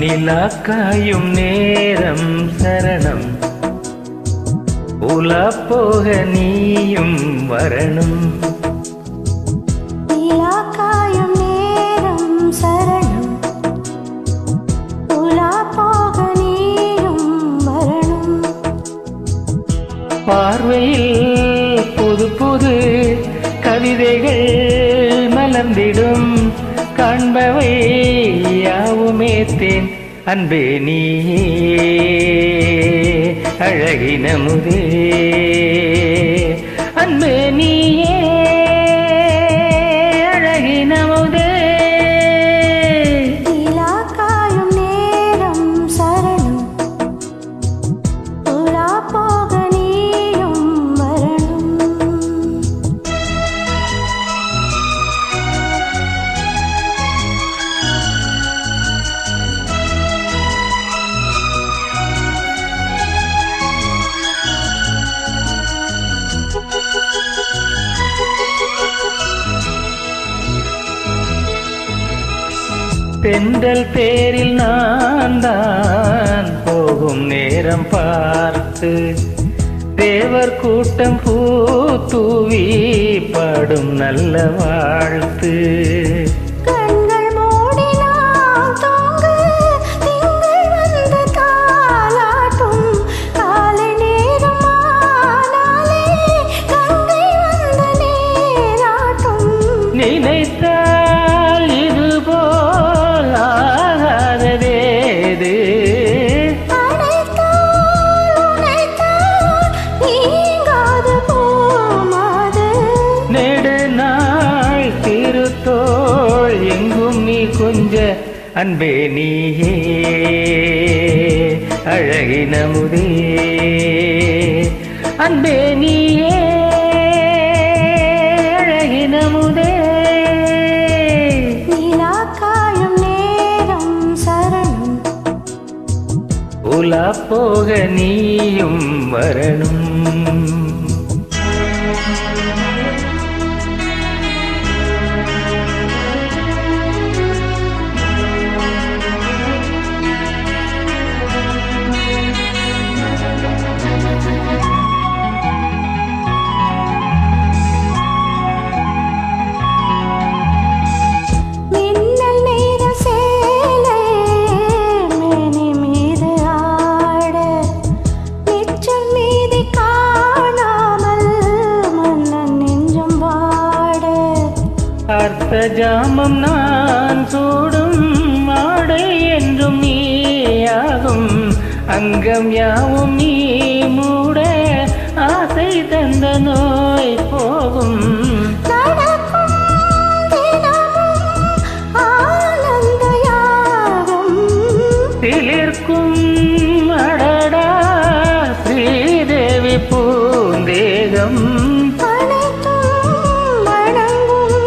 நிலா காயும் நேரம் சரணம், உலா போக நீயும் வரணும். நிலா காயும் நேரம் சரணம், உலா போக நீயும் வரணும். பார்வையில் புது புது கவிதைகள் மலர்ந்திடும், காண்பவை யாவுமே தேன். அன்பே நீயே அழகினமுதே, அன்பே நீயே அழகினமுதே. நிலா காயும் நேரம் சரணம், உலா போக நீயும் வரணும். தென்றல் தேரில் நான் தான் போகும் நேரம் பார்த்து, தேவர் கூட்டம் பூத்தூவி பாடும் நல்ல வாழ்த்து. கண்கள் மூடினால் தூங்க திங்கள் வந்து தாலாட்டும், காலை நேரம் ஆனாலே கங்கை வந்து நீராட்டும். நினைத்தால் இது போல் ஆகாததேது, அணைத்தால் உனைத்தால் நீங்காது போமாது. நெடு நாள் திருத்தோள் எங்கும் நீ கொஞ்ச, அன்பே நீயே அழகினமுதே, அன்பே நீயே அழகினமுதே. நிலா காயும் நேரம் சரணம், உலா போக நீயும் வரணும். மின்னல் நீர சேலை மேனி மீது ஆட, மிச்சம் மீதி காணாமல் மன்னன் நெஞ்சம் வாட. அர்த்த ஜாமம் நான் சூடும் மாடை என்றும் நீயாகும், அங்கம் யாவும் நீ மூட ஆசை தந்த நோய் போகும். நடக்கும் தினமும் ஆனந்த யாகம், சிலிர்க்கும் அடடா ஸ்ரீதேவி பூந்தேகம். அனைத்தும் வணங்கும்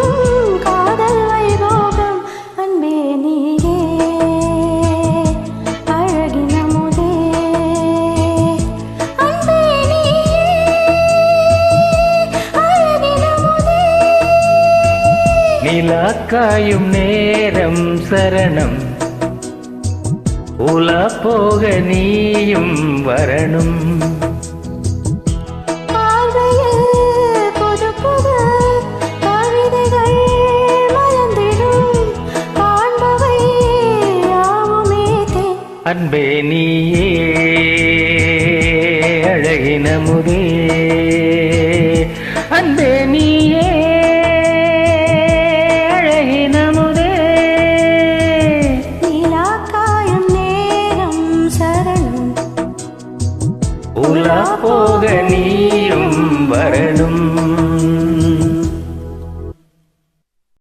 காதல் வைபோகம். அன்பே நீயே அழகினமுதே, அன்பே நீயே அழகினமுதே. நிலா காயும் நேரம் சரணம், உலா போக நீயும் வரணும். பார்வையில் புது புது கவிதைகள் மலர்ந்திடும், காண்பவை யாவுமே தேன். அன்பே நீயே அழகினமுதே, அன்பே நீ